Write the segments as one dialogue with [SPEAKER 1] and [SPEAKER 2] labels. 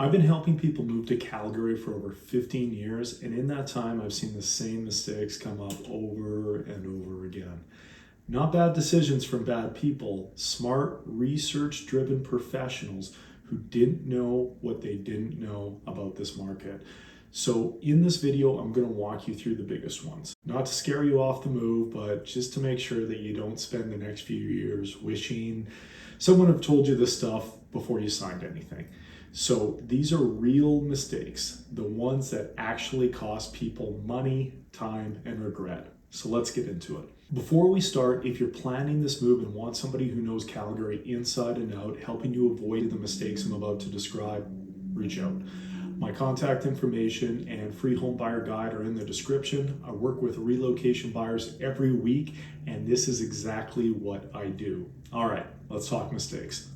[SPEAKER 1] I've been helping people move to Calgary for over 15 years, and in that time, I've seen the same mistakes come up over and over again. Not bad decisions from bad people, smart, research driven professionals who didn't know what they didn't know about this market. So, in this video, I'm going to walk you through the biggest ones. Not to scare you off the move, but just to make sure that you don't spend the next few years wishing someone had told you this stuff before you signed anything. So, these are real mistakes, the ones that actually cost people money, time, and regret. So, let's get into it. Before we start, if you're planning this move and want somebody who knows Calgary inside and out, helping you avoid the mistakes I'm about to describe, reach out. My contact information and free home buyer guide are in the description. I work with relocation buyers every week, and this is exactly what I do. All right, let's talk mistakes.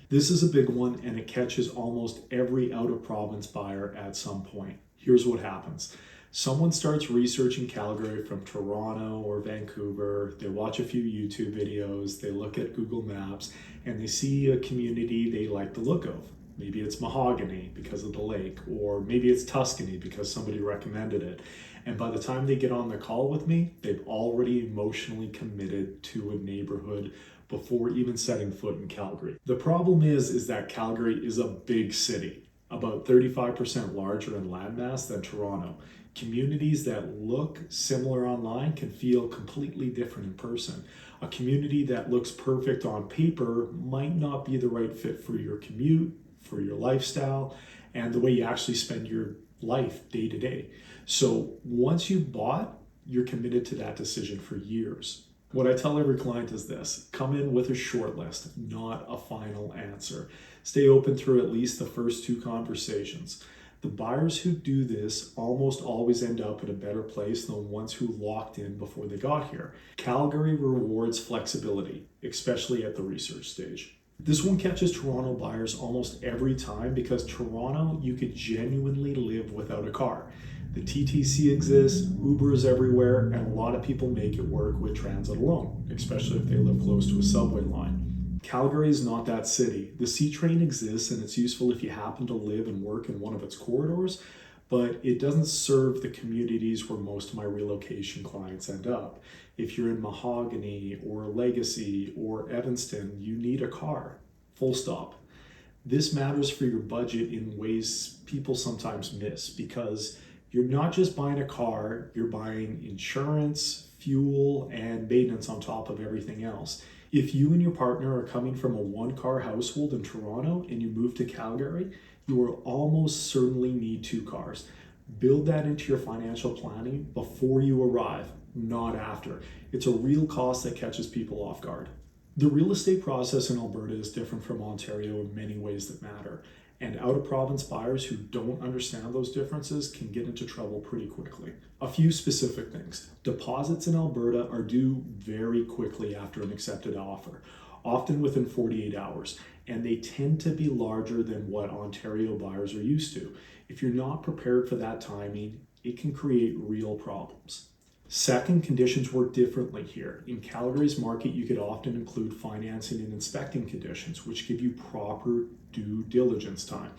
[SPEAKER 1] This is a big one, and it catches almost every out-of-province buyer at some point. Here's what happens. Someone starts researching Calgary from Toronto or Vancouver. They watch a few YouTube videos, they look at Google Maps, and they see a community they like the look of. Maybe it's Mahogany because of the lake, or maybe it's Tuscany because somebody recommended it. And by the time they get on the call with me, they've already emotionally committed to a neighborhood before even setting foot in Calgary. The problem is that Calgary is a big city, about 35% larger in landmass than Toronto. Communities that look similar online can feel completely different in person. A community that looks perfect on paper might not be the right fit for your commute, for your lifestyle, and the way you actually spend your life day to day. So once you bought, you're committed to that decision for years. What I tell every client is this: come in with a short list, not a final answer. Stay open through at least the first two conversations. The buyers who do this almost always end up in a better place than the ones who locked in before they got here. Calgary rewards flexibility, especially at the research stage. This one catches Toronto buyers almost every time because Toronto, you could genuinely live without a car. The TTC exists, Uber is everywhere, and a lot of people make it work with transit alone, especially if they live close to a subway line. Calgary is not that city. The C train exists and it's useful if you happen to live and work in one of its corridors, but it doesn't serve the communities where most of my relocation clients end up. If you're in Mahogany or Legacy or Evanston, you need a car, full stop. This matters for your budget in ways people sometimes miss, because you're not just buying a car, you're buying insurance, fuel, and maintenance on top of everything else. If you and your partner are coming from a one-car household in Toronto and you move to Calgary, you will almost certainly need two cars. Build that into your financial planning before you arrive, not after. It's a real cost that catches people off guard. The real estate process in Alberta is different from Ontario in many ways that matter, and out-of-province buyers who don't understand those differences can get into trouble pretty quickly. A few specific things. Deposits in Alberta are due very quickly after an accepted offer, often within 48 hours, and they tend to be larger than what Ontario buyers are used to. If you're not prepared for that timing, it can create real problems. Second, conditions work differently here. In Calgary's market, you could often include financing and inspecting conditions, which give you proper due diligence time.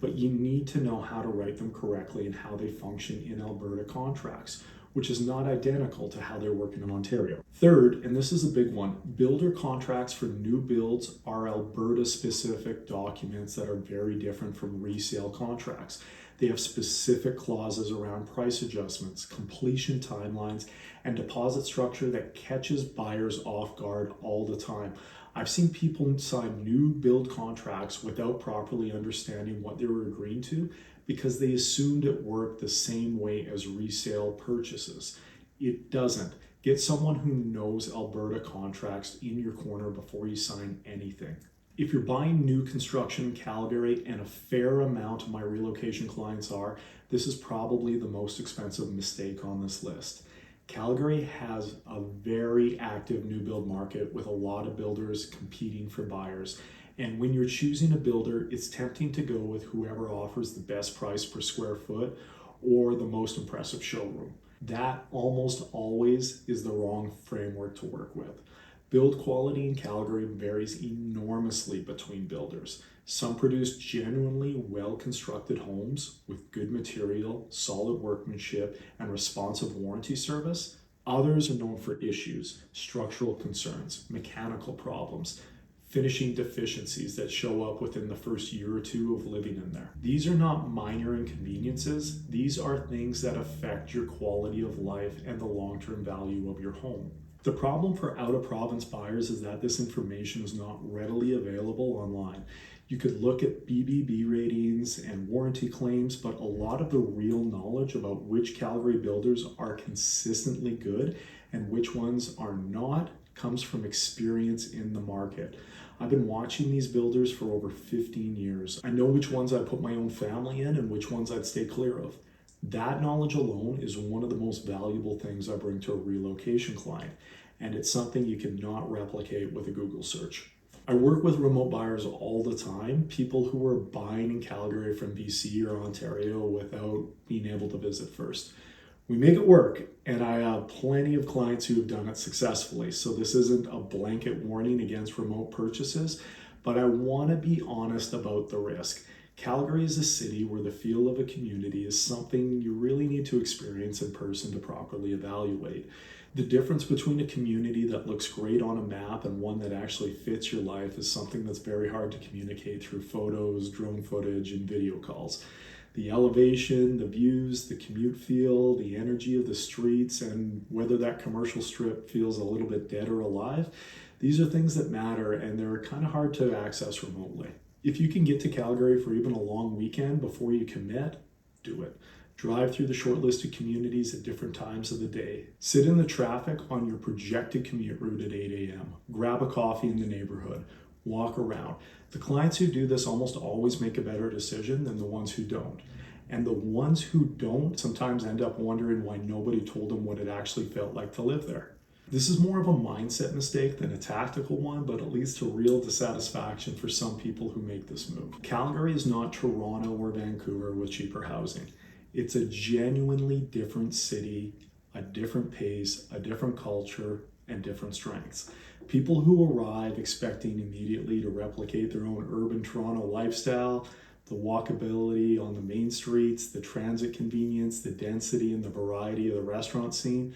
[SPEAKER 1] But you need to know how to write them correctly and how they function in Alberta contracts, which is not identical to how they're working in Ontario. Third, and this is a big one, builder contracts for new builds are Alberta-specific documents that are very different from resale contracts. They have specific clauses around price adjustments, completion timelines, and deposit structure that catches buyers off guard all the time. I've seen people sign new build contracts without properly understanding what they were agreeing to because they assumed it worked the same way as resale purchases. It doesn't. Get someone who knows Alberta contracts in your corner before you sign anything. If you're buying new construction in Calgary, and a fair amount of my relocation clients are, this is probably the most expensive mistake on this list. Calgary has a very active new build market with a lot of builders competing for buyers. And when you're choosing a builder, it's tempting to go with whoever offers the best price per square foot or the most impressive showroom. That almost always is the wrong framework to work with. Build quality in Calgary varies enormously between builders. Some produce genuinely well-constructed homes with good material, solid workmanship, and responsive warranty service. Others are known for issues, structural concerns, mechanical problems, finishing deficiencies that show up within the first year or two of living in there. These are not minor inconveniences. These are things that affect your quality of life and the long-term value of your home. The problem for out-of-province buyers is that this information is not readily available online. You could look at BBB ratings and warranty claims, but a lot of the real knowledge about which Calgary builders are consistently good and which ones are not comes from experience in the market. I've been watching these builders for over 15 years. I know which ones I'd put my own family in and which ones I'd stay clear of. That knowledge alone is one of the most valuable things I bring to a relocation client, and it's something you cannot replicate with a Google search. I work with remote buyers all the time, people who are buying in Calgary from BC or Ontario without being able to visit first. We make it work, and I have plenty of clients who have done it successfully, so this isn't a blanket warning against remote purchases, but I want to be honest about the risk. Calgary is a city where the feel of a community is something you really need to experience in person to properly evaluate. The difference between a community that looks great on a map and one that actually fits your life is something that's very hard to communicate through photos, drone footage, and video calls. The elevation, the views, the commute feel, the energy of the streets, and whether that commercial strip feels a little bit dead or alive, these are things that matter, and they're kind of hard to access remotely. If you can get to Calgary for even a long weekend before you commit, do it. Drive through the shortlisted communities at different times of the day. Sit in the traffic on your projected commute route at 8 a.m. Grab a coffee in the neighborhood. Walk around. The clients who do this almost always make a better decision than the ones who don't. And the ones who don't sometimes end up wondering why nobody told them what it actually felt like to live there. This is more of a mindset mistake than a tactical one, but it leads to real dissatisfaction for some people who make this move. Calgary is not Toronto or Vancouver with cheaper housing. It's a genuinely different city, a different pace, a different culture, and different strengths. People who arrive expecting immediately to replicate their own urban Toronto lifestyle, the walkability on the main streets, the transit convenience, the density and the variety of the restaurant scene,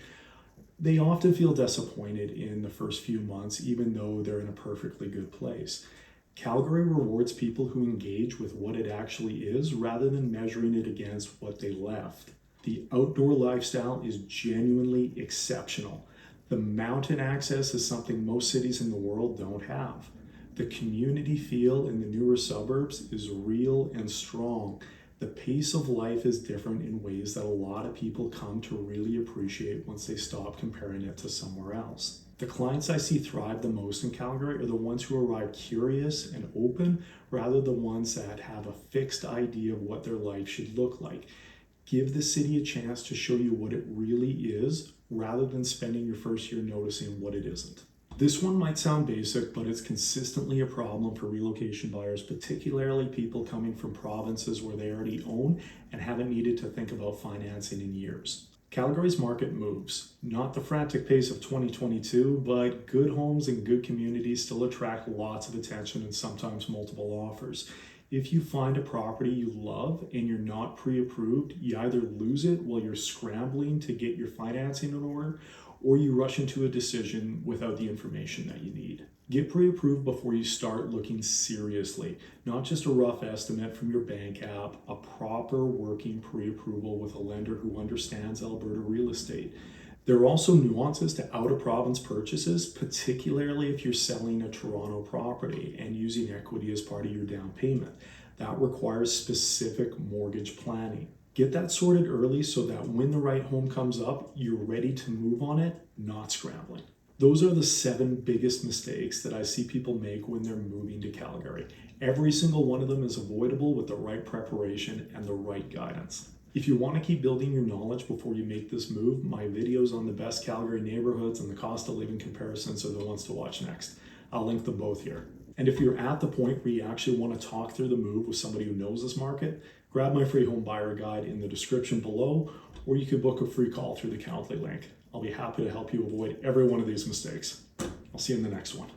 [SPEAKER 1] they often feel disappointed in the first few months, even though they're in a perfectly good place. Calgary rewards people who engage with what it actually is rather than measuring it against what they left. The outdoor lifestyle is genuinely exceptional. The mountain access is something most cities in the world don't have. The community feel in the newer suburbs is real and strong. The pace of life is different in ways that a lot of people come to really appreciate once they stop comparing it to somewhere else. The clients I see thrive the most in Calgary are the ones who arrive curious and open rather than the ones that have a fixed idea of what their life should look like. Give the city a chance to show you what it really is rather than spending your first year noticing what it isn't. This one might sound basic, but it's consistently a problem for relocation buyers, particularly people coming from provinces where they already own and haven't needed to think about financing in years. Calgary's market moves, not the frantic pace of 2022, but good homes and good communities still attract lots of attention and sometimes multiple offers. If you find a property you love and you're not pre-approved, you either lose it while you're scrambling to get your financing in order, or you rush into a decision without the information that you need. Get pre-approved before you start looking seriously, not just a rough estimate from your bank app, a proper working pre-approval with a lender who understands Alberta real estate. There are also nuances to out-of-province purchases, particularly if you're selling a Toronto property and using equity as part of your down payment. That requires specific mortgage planning. Get that sorted early so that when the right home comes up, you're ready to move on it, not scrambling. Those are the 7 biggest mistakes that I see people make when they're moving to Calgary. Every single one of them is avoidable with the right preparation and the right guidance. If you want to keep building your knowledge before you make this move, my videos on the best Calgary neighborhoods and the cost of living comparisons are the ones to watch next. I'll link them both here. And if you're at the point where you actually want to talk through the move with somebody who knows this market, grab my free home buyer guide in the description below, or you can book a free call through the Calendly link. I'll be happy to help you avoid every one of these mistakes. I'll see you in the next one.